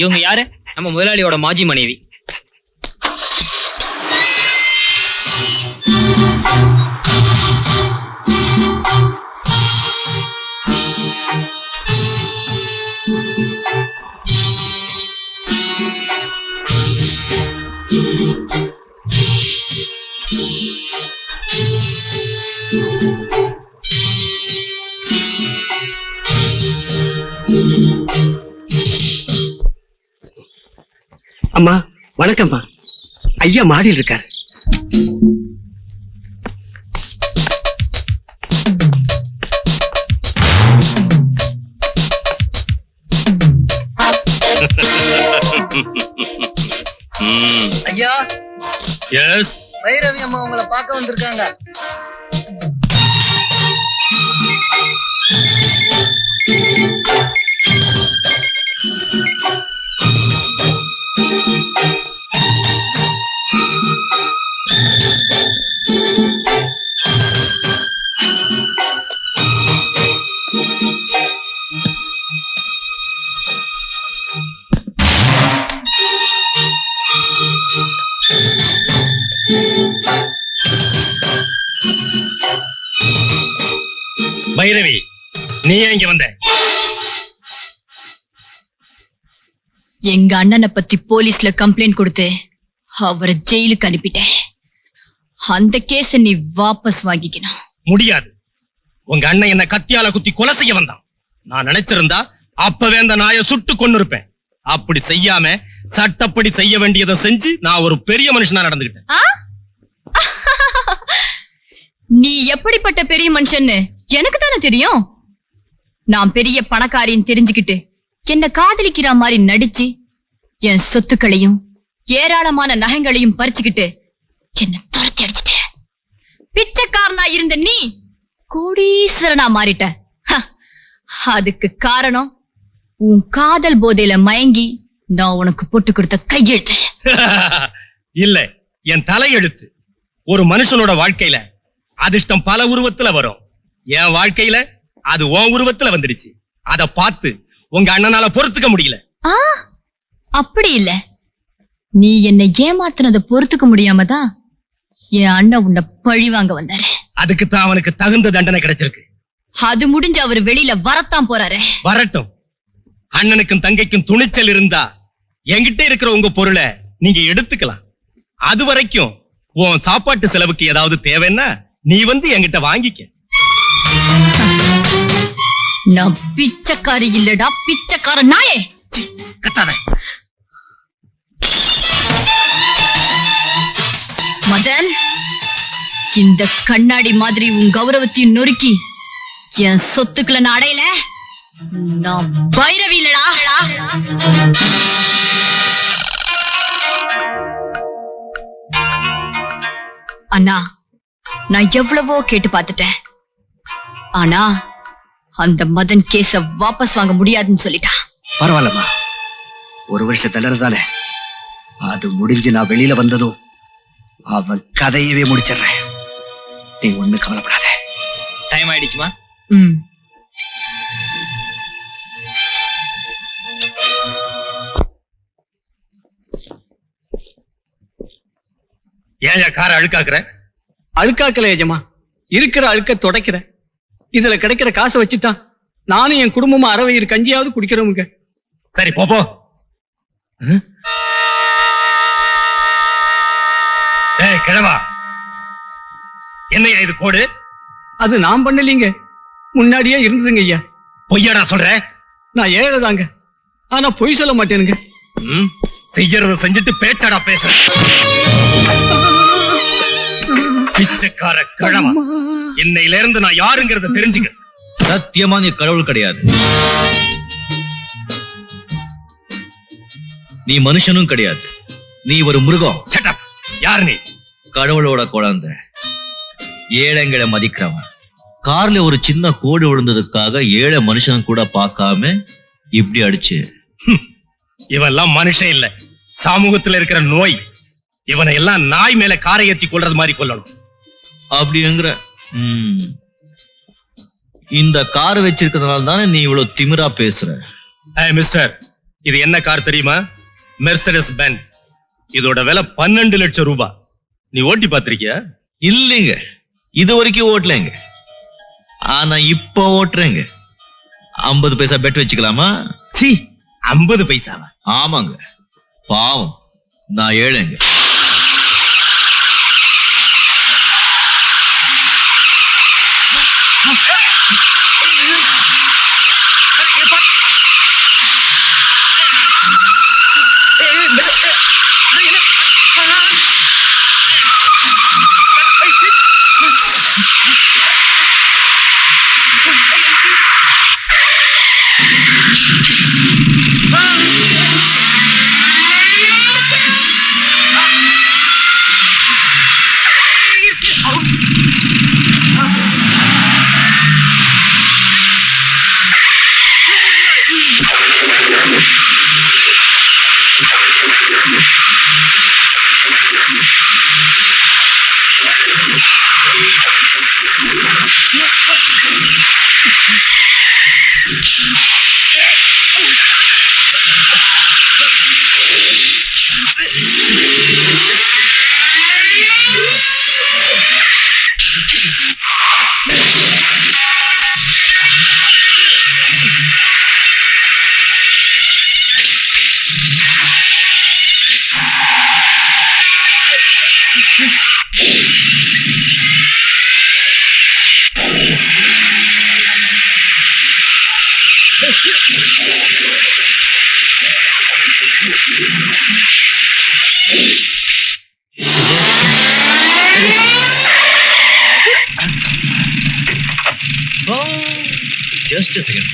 இவங்க யாரு? நம்ம முதலாளியோட மாஜி மனைவி. அம்மா வணக்கம்மா. ஐயா மாடியில் இருக்காரு. ஐயா. எஸ். பைரவி அம்மா உங்களை பார்க்க வந்திருக்காங்க. பைரவி, நீ ஏன் இங்க வந்த? எங்க அண்ணனை பத்தி போலீஸ்ல கம்ப்ளைண்ட் கொடுத்து அவரை ஜெயிலுக்கு அனுப்பிட்டேன். அந்த கேஸ நீ வாபஸ் வாங்கிக்கணும். முடியாது. உங்க அண்ணன் என்ன கத்தியால குத்தி கொலை செய்ய வந்தான். நான் நினைச்சிருந்தா அப்பவே அந்த நாயை சுட்டு கொன்னு இருப்பேன். அப்படி செய்யாம சட்டப்படி செய்ய வேண்டியதை செஞ்சு நான் ஒரு பெரிய மனுஷனா நடந்துகிட்டேன். நீ எப்படிப்பட்ட பெரிய மனுஷன்னு எனக்கு தானே தெரியும். நான் பெரிய பணக்காரின்னு தெரிஞ்சுக்கிட்டு என்ன காதலிக்கிற மாதிரி நடிச்சு என் சொத்துக்களையும் ஏராளமான நகைகளையும் பறிச்சுக்கிட்டு என்ன துரத்தி அடிச்சிட்ட. பிச்சைக்காரனா இருந்த நீ கோடீஸ்வரனா மாறிட்ட. அதுக்கு காரணம் உன் காதல் போதையில மயங்கி நான் உனக்கு போட்டு கொடுத்த கையெழுத்து. இல்ல, என் தலையெழுத்து. ஒரு மனுஷனோட வாழ்க்கையில அதிர்ஷ்டம் பல உருவத்துல வரும். என் வாழ்க்கையில அது உன் உருவத்துல வந்துடுச்சு. அத பார்த்து உங்க அண்ணனால பொறுத்துக்க முடியல. அப்படி இல்ல, நீ என்னை ஏமாத்தினதை பொறுத்துக்க முடியாமதான் என் அண்ணன் உன்னை பழி வாங்க வந்தாரு. அதுக்குத்தான் அவனுக்கு தகுந்த தண்டனை கிடைச்சிருக்கு. அது முடிஞ்சு அவர் வெளியில வரத்தான் போறாரு. வரட்டும். அண்ணனுக்கும் தங்கைக்கும் துணிச்சல் இருந்தா என்கிட்ட இருக்கிற உங்க பொருளை நீங்க எடுத்துக்கலாம். அது வரைக்கும் உன் சாப்பாட்டு செலவுக்கு ஏதாவது தேவைன்னா நீ வந்து என்கிட்ட வாங்கிக்க. நான் பிச்சைக்காரி இல்லடா, பிச்சைக்கார நாயே. கத்தாத. மதன், இந்த கண்ணாடி மாதிரி உன் கௌரவத்தையும் நொறுக்கி என் சொத்துக்களை நான் அடையல. நான் பைரவி இல்லடா. அண்ணா, நான் எவ்வளவோ கேட்டு பார்த்துட்டேன். ஆனா அந்த மதன் கேஸ வாபஸ் வாங்க முடியாதுன்னு சொல்லிட்டான். பரவாயில்லம்மா, ஒரு வருஷம் தண்டனை தானே. அது முடிஞ்சு நான் வெளியில வந்ததும் அவன் கதையவே முடிச்சிடுறேன். நீ ஒண்ணு கவலைப்படாத. டைம் ஆயிடுச்சுமா. ஏன் காரை அழுக்காக்குற? அழுக்காக்கல ஏஜமா, இருக்கிற அழுக்க துடைக்கிறேன். இதுல கிடைக்கிற காசை வச்சுதான் நானும் என் குடும்பமா அறவயிறு கஞ்சியாவது குடிக்கிறவங்க. சரி போ. ஏய் கிழவா, என்னையா இது கோடு? அது நான் பண்ணலீங்க, முன்னாடியே இருந்ததுங்க ஐயா. பொய்யடா சொல்ற? நான் ஏழைதாங்க, ஆனா பொய் சொல்ல மாட்டேனுங்க. செய்யறத செஞ்சுட்டு பேச்சடா பேசுற. பிச்சைக்கார கிழவா, இன்னையில இருந்து நான் யாருங்கிறத தெரிஞ்சுக்க. சத்தியமா நீ கடவுள் கிடையாது. நீ மனுஷனும் கிடையாது. நீ ஒரு மிருகம். Shut up. யார் நீ? கடவுளோட குழந்தை. ஏழைங்களை மதிக்கிறவன். கார்ல ஒரு சின்ன கோடு விழுந்ததுக்காக ஏழை மனுஷன் கூட பார்க்காம இப்படி அடிச்சு. இவெல்லாம் மனுஷன் இல்ல, சமூகத்துல இருக்கிற நோய். இவனை எல்லாம் நாய் மேல காரை ஏத்தி கொள்றது மாதிரி கொள்ளணும். அப்படிங்கிற இந்த காரை வச்சிருக்கிறதுனால தானே நீ இவ்வளவு திமிரா பேசுற. மிஸ்டர், இது என்ன கார் தெரியுமா? Mercedes Benz. இதோட விலை 12 லட்சம் ரூபாய். நீ ஓட்டி பாத்திருக்கியா? இல்லைங்க, இது வரைக்கும் ஓட்டலைங்க. ஆனா இப்ப ஓட்டுறேங்க. 50 பைசா பெட் வச்சுக்கலாமா? சி, 50 பைசாவா? ஆமாங்க, பாவம் நான் ஏழைங்க. Just a second.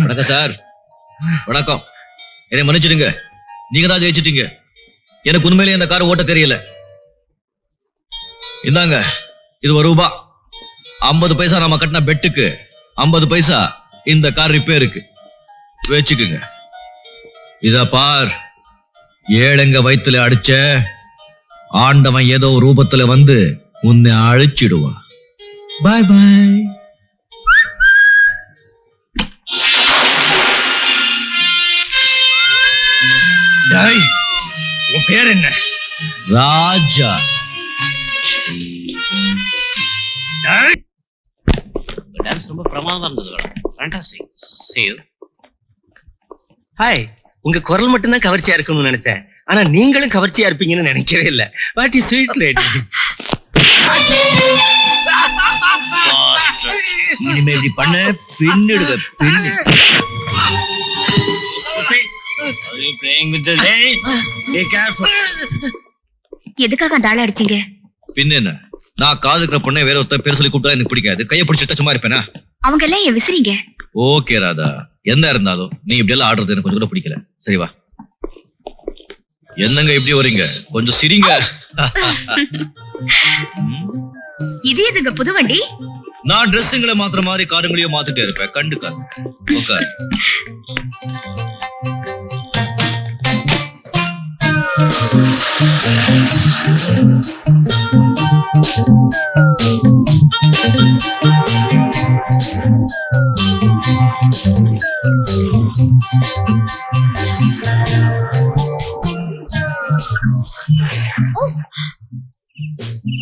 வணக்கம் சார். வணக்கம். என்னை மன்னிச்சிடுங்க, நீங்க தான் ஜெயிச்சிட்டீங்க. எனக்கு உண்மையிலேயே இந்த கார் ஓட்ட தெரியல. இந்தாங்க, இது ₹1. 50 பைசா நாம கட்டின பெட்டுக்கு 50 பைசா இந்த கார் ரிப்பேருக்கு வச்சுக்குங்க. இத பார், ஏழைங்க வயித்துல அடிச்ச ஆண்டவன் ஏதோ ரூபத்துல வந்து உன்னை அழிச்சிடுவான். பாய் பாய். டேய், உன் பேர் என்ன? ராஜா. டேய், டான்ஸ் ரொம்ப பிரமாதமா இருந்தது madam. Fantastic. See you. Hi, உங்க குரல் மட்டும்தான் கவர்ச்சியா இருக்கணும்னு நினைச்சேன். ஆனா நீங்களும் கவர்ச்சியா இருப்பீங்கன்னு நினைக்கவே இல்ல. What is sweet lady. இனிமே இப்படி பண்ண பின்னிடுவ பின்னு. Are you playing with this? Hey, be careful. எதுக்காக அந்த ஆளை அடிச்சீங்க? பின்ன என்ன, நான் காதுக்கிற பொண்ணை வேற ஒருத்தர் பேர் சொல்லி கூப்பிட்டா எனக்கு பிடிக்காது. கையை பிடிச்சிட்டு சும்மா இருப்பேனா? அவங்க எல்லாம் ஏன் விசிறீங்க? ஓகே ராதா, என்ன இருந்தாலும் நீ இப்படி எல்லாம் ஆடுறது எனக்கு கொஞ்சம் கூட பிடிக்கல. சரி வா. என்னங்க இப்படி வரீங்க? கொஞ்சம் சிரிங்க. இது எதுங்க புது வண்டி? நான் ட்ரெஸ்ஸுங்களை மாத்திர மாதிரி காருங்களையும் மாத்திட்டே இருப்பேன். கண்டுக்காது. ஓகே.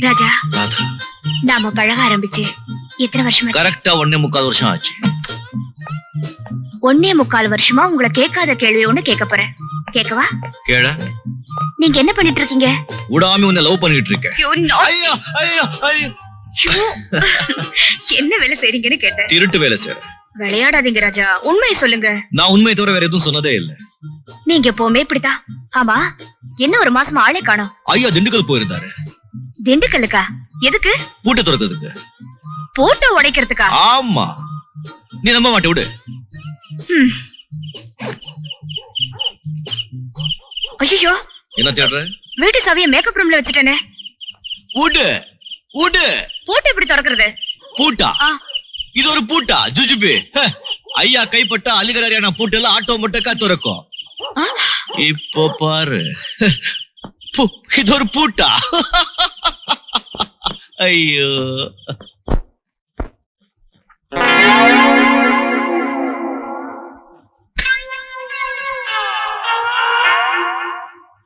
ராஜா, ராதா, நாம பழக ஆரம்பிச்சு எத்தனை வருஷமா? கரெக்டா 1.25 வருஷம் ஆச்சு. 1.25 வருஷமா உங்களை கேட்காத கேள்வி ஒண்ணு கேட்க போறேன். கேட்கவா? கேள. நீங்க என்ன பண்ணிட்டு இருக்கீங்க? விடாம உன்னை லவ் பண்ணிட்டு இருக்கேன். ஐயோ ஐயோ ஐயோ. என்ன வேலை செய்றீங்கன்னு கேட்டேன். திருட்டு வேலை செய்ற. விளையாடாதீங்க ராஜா, உண்மையை சொல்லுங்க. நான் உண்மையை தவிர வேற எதுவும் சொன்னதே இல்ல. நீங்க எப்பவுமே இப்படித்தான். ஆமா, என்ன ஒரு மாசமா ஆளே காணோம்? ஐயா திண்டுக்கல் போயிருந்தாரு. திண்டுக்கல்லுக்கா? எதுக்கு? பூட்டை திறக்கிறதுக்கு. போட்டோ உடைக்கிறதுக்கா? ஆமா, நீ நம்ப மாட்டே, விடு. ஐயோ, என்ன தேடுற? வீட்டு சாவியை மேக்கப் ரூம்ல வச்சுட்டேனே. விடு விடு. போட்டோ எப்படி திறக்கிறது? பூட்டா? ஆ. இது ஒரு பூட்டா? ஜுஜுபி. ஐயா கைப்பட்டா அலிகராரியான பூட்டு எல்லாம் ஆட்டோமேட்டிக்கா திறக்கும். இப்போ பாரு. இது ஒரு பூட்டா? ஐயோ,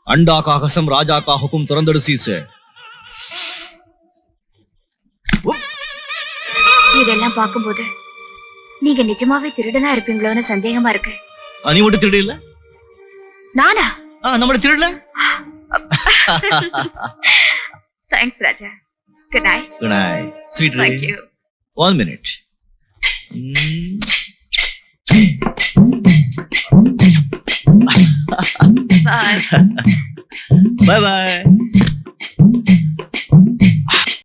अंडा का कसम राजा का हुक्म तुरंदड़सी से. இதெல்லாம் பார்க்கும்போது நீங்க நிஜமாவே திருடனா இருப்பீங்களோன்னு சந்தேகமா இருக்கு. நீ மட்டும் திருடு இல்ல? நானா? நம்மள திருடல. Thanks Raja. Good night. Good night. Sweet Thank dreams. you. 1 minute. Bye. Bye bye.